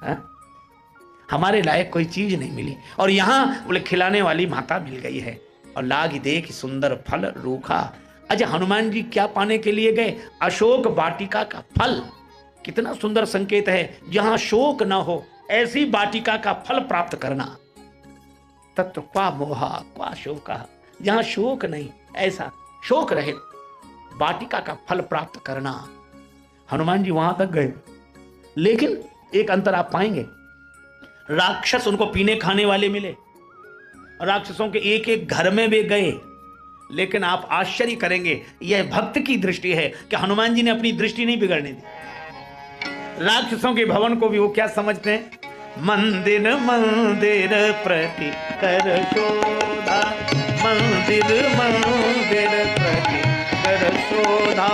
हा? हमारे लायक कोई चीज नहीं मिली, और यहां बोले खिलाने वाली माता मिल गई है। और लाग देख सुंदर फल रूखा। अच्छा, हनुमान जी क्या पाने के लिए गए? अशोक वाटिका का फल। कितना सुंदर संकेत है, जहां शोक ना हो ऐसी वाटिका का फल प्राप्त करना। तत्व क्वा मोहा क्वा शोका, जहां शोक नहीं, ऐसा शोक रहे वाटिका का फल प्राप्त करना। हनुमान जी वहां तक गए, लेकिन एक अंतर आप पाएंगे, राक्षस उनको पीने खाने वाले मिले, राक्षसों के एक एक घर में वे गए, लेकिन आप आश्चर्य करेंगे, यह भक्त की दृष्टि है कि हनुमान जी ने अपनी दृष्टि नहीं बिगड़ने दी। राक्षसों के भवन को भी वो क्या समझते हैं? मंदिर मंदिर प्रति कर शोधा, मंदिर मंदिर प्रति कर शोधा।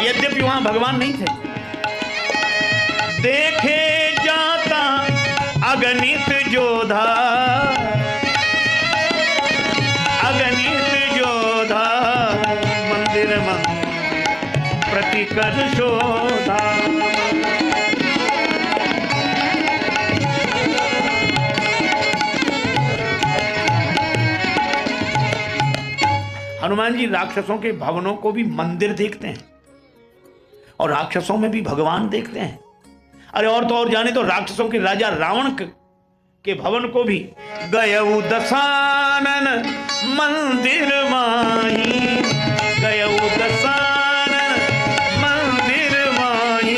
यद्यपि वहां भगवान नहीं थे, देखे जाता अगणित जोधा, अगणित जोधा, मंदिर मंदिर प्रति कर शोधा। हनुमान जी राक्षसों के भवनों को भी मंदिर देखते हैं, और राक्षसों में भी भगवान देखते हैं। अरे और तो और जाने तो राक्षसों के राजा रावण के भवन को भी गयऊ दशानन मंदिर माही, गयऊ दशानन मंदिर माही।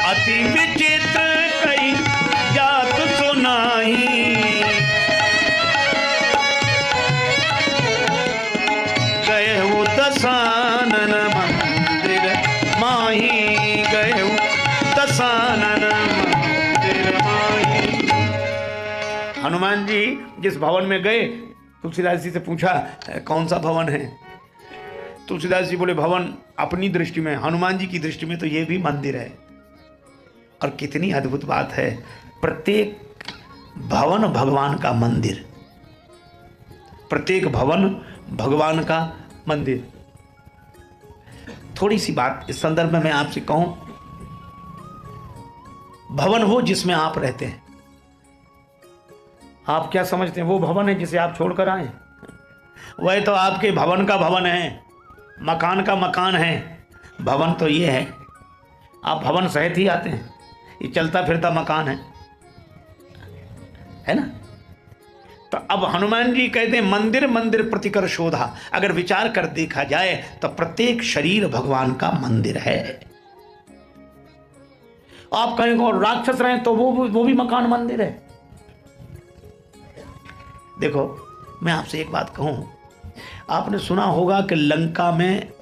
अति विचित्र कई जात सुनाही, गयऊ दशानन मंदिर माही, गयऊ दशानन मंदिर माही। हनुमान जी जिस भवन में गए, तुलसीदास जी से पूछा कौन सा भवन है? तुलसीदास जी बोले भवन अपनी दृष्टि में, हनुमान जी की दृष्टि में तो ये भी मंदिर है। और कितनी अद्भुत बात है, प्रत्येक भवन भगवान का मंदिर, प्रत्येक भवन भगवान का मंदिर। थोड़ी सी बात इस संदर्भ में मैं आपसे कहूं, भवन हो जिसमें आप रहते हैं, आप क्या समझते हैं वो भवन है जिसे आप छोड़कर आए? वह तो आपके भवन का भवन है, मकान का मकान है। भवन तो ये है, आप भवन सहित ही आते हैं, ये चलता फिरता मकान है ना। तो अब हनुमान जी कहते हैं मंदिर मंदिर प्रतिकर शोधा। अगर विचार कर देखा जाए तो प्रत्येक शरीर भगवान का मंदिर है। आप कहेंगे और राक्षस रहे तो वो भी मकान मंदिर है। देखो मैं आपसे एक बात कहूं, आपने सुना होगा कि लंका में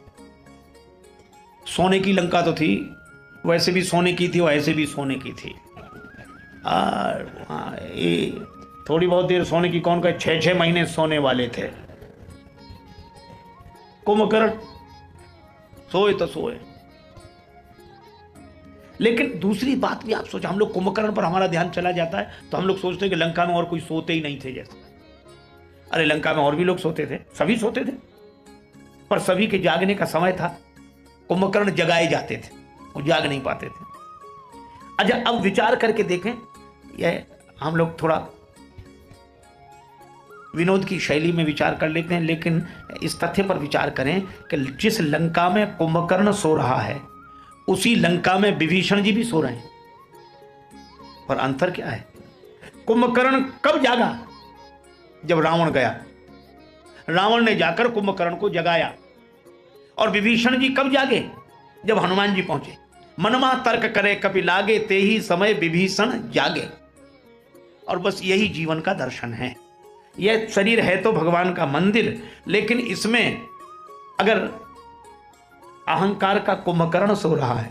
सोने की लंका तो थी, वैसे भी सोने की थी, वैसे भी सोने की थी। और ये थोड़ी बहुत देर सोने की कौन कहे, 6-6 महीने सोने वाले थे। कुंभकर्ण सोए तो सोए। लेकिन दूसरी बात भी आप सोचो, हम लोग कुंभकर्ण पर हमारा ध्यान चला जाता है तो हम लोग सोचते हैं कि लंका में और कोई सोते ही नहीं थे जैसे। अरे लंका में और भी लोग सोते थे, सभी सोते थे, पर सभी के जागने का समय था। कुंभकर्ण जगाए जाते थे, वो जाग नहीं पाते थे। अच्छा अब विचार करके देखें, यह हम लोग थोड़ा विनोद की शैली में विचार कर लेते हैं, लेकिन इस तथ्य पर विचार करें कि जिस लंका में कुंभकर्ण सो रहा है उसी लंका में विभीषण जी भी सो रहे हैं। पर अंतर क्या है? कुंभकर्ण कब जागा? जब रावण गया, रावण ने जाकर कुंभकर्ण को जगाया। और विभीषण जी कब जागे? जब हनुमान जी पहुंचे। मनमा तर्क करे कपि लागे, ते ही समय विभीषण जागे। और बस यही जीवन का दर्शन है। यह शरीर है तो भगवान का मंदिर, लेकिन इसमें अगर अहंकार का कुंभकर्ण सो रहा है,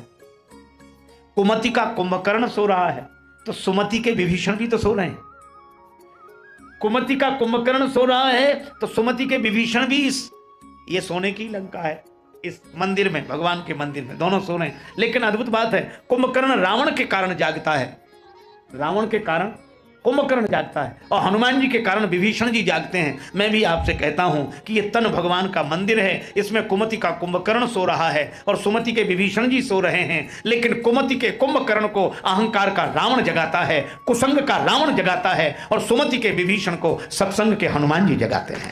कुमति का कुंभकर्ण सो रहा है, तो सुमति के विभीषण भी तो सो रहे हैं। कुमति का कुंभकर्ण सो रहा है तो सुमति के विभीषण भी ये सोने की लंका है, इस मंदिर में, भगवान के मंदिर में दोनों सो रहे हैं। लेकिन अद्भुत बात है, कुंभकर्ण रावण के कारण जागता है। रावण के कारण कुंभकर्ण जागता है और हनुमान जी के कारण विभीषण जी जागते हैं। मैं भी आपसे कहता हूं कि ये तन भगवान का मंदिर है, इसमें कुमति का कुंभकर्ण सो रहा है और सुमति के विभीषण जी सो रहे हैं। लेकिन कुमति के कुंभकर्ण को अहंकार का रावण जगाता है, कुसंग का रावण जगाता है, और सुमति के विभीषण को सत्संग के हनुमान जी जगाते हैं।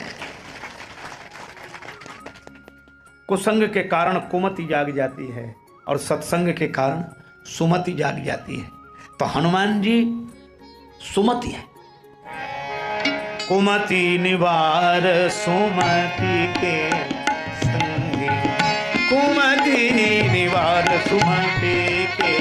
कुसंग के कारण कुमति जाग जाती है और सत्संग के कारण सुमति जाग जाती है। तो हनुमान जी सुमति है। कुमति निवार सुमति के संगी, कुमति निवार सुमति के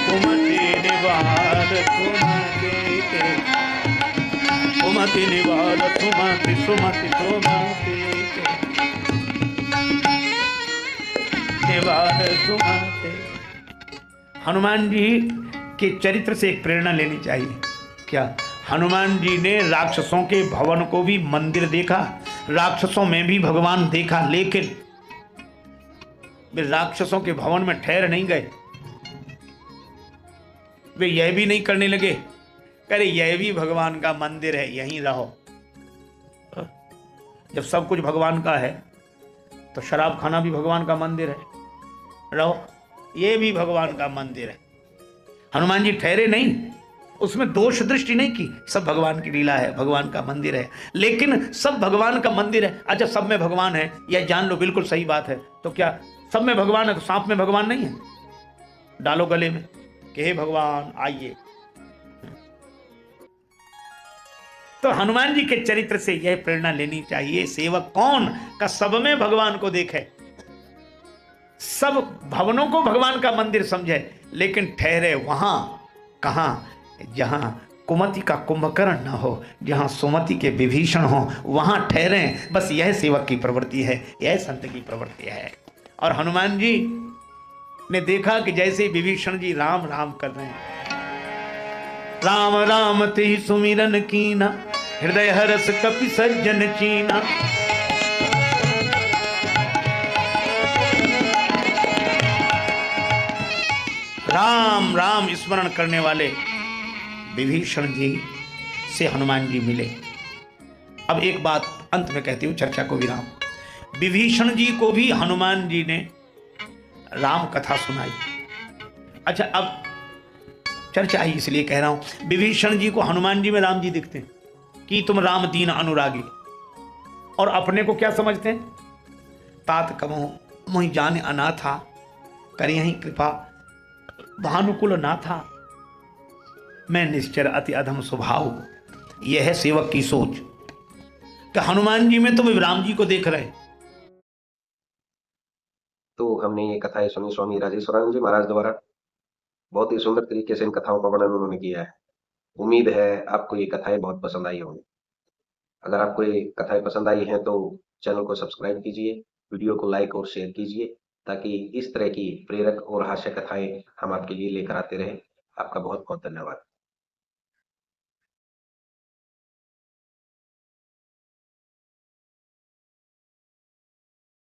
कुमति निवार सुमति के, कुमति निवार सुमति सुमति सुमति हनुमान जी के चरित्र से एक प्रेरणा लेनी चाहिए। क्या? हनुमान जी ने राक्षसों के भवन को भी मंदिर देखा, राक्षसों में भी भगवान देखा, लेकिन वे राक्षसों के भवन में ठहर नहीं गए। वे यह भी नहीं करने लगे, अरे यह भी भगवान का मंदिर है, यहीं रहो। जब सब कुछ भगवान का है तो शराब खाना भी भगवान का मंदिर है, रहो, ये भी भगवान का मंदिर है। हनुमान जी ठहरे नहीं, उसमें दोष दृष्टि नहीं की, सब भगवान की लीला है, भगवान का मंदिर है। लेकिन सब भगवान का मंदिर है, अच्छा सब में भगवान है, यह जान लो, बिल्कुल सही बात है। तो क्या सब में भगवान है तो सांप में भगवान नहीं है? डालो गले में कि हे भगवान आइए। तो हनुमान जी के चरित्र से यह प्रेरणा लेनी चाहिए, सेवक कौन का सब में भगवान को देखे, सब भवनों को भगवान का मंदिर समझे, लेकिन ठहरे वहां कहां? जहां कुमति का कुंभकर्ण न हो, जहां सुमति के विभीषण हो, वहां ठहरे। बस यह सेवक की प्रवृत्ति है, यह संत की प्रवृत्ति है। और हनुमान जी ने देखा कि जैसे विभीषण जी राम राम कर रहे हैं, राम राम ते सुमिरन कीना, हृदय हरस कपि सज्जन चीना। राम राम स्मरण करने वाले विभीषण जी से हनुमान जी मिले। अब एक बात अंत में कहती हूं, चर्चा को विराम। विभीषण जी को भी हनुमान जी ने राम कथा सुनाई। अच्छा, अब चर्चा आई इसलिए कह रहा हूं, विभीषण जी को हनुमान जी में राम जी दिखते हैं कि तुम राम दीन अनुरागी, और अपने को क्या समझते हैं? तात कमो मोहि जान अनाथा, करियहि कृपा भानुकुल ना था, मैं निश्चर अति अधम स्वभाव। यह है सेवक की सोच कि हनुमान जी में तो वे राम जी को देख रहे। तो हमने ये कथाएं सुनी स्वामी राजेश्वरानंद जी महाराज द्वारा। बहुत ही सुंदर तरीके से इन कथाओं का वर्णन उन्होंने किया है। उम्मीद है आपको ये कथाएं बहुत पसंद आई होंगी। अगर आपको ये कथाएं पसंद आई हैं तो चैनल को सब्सक्राइब कीजिए, वीडियो को लाइक और शेयर कीजिए, ताकि इस तरह की प्रेरक और हास्य कथाएं हम आपके लिए लेकर आते रहें। आपका बहुत बहुत धन्यवाद।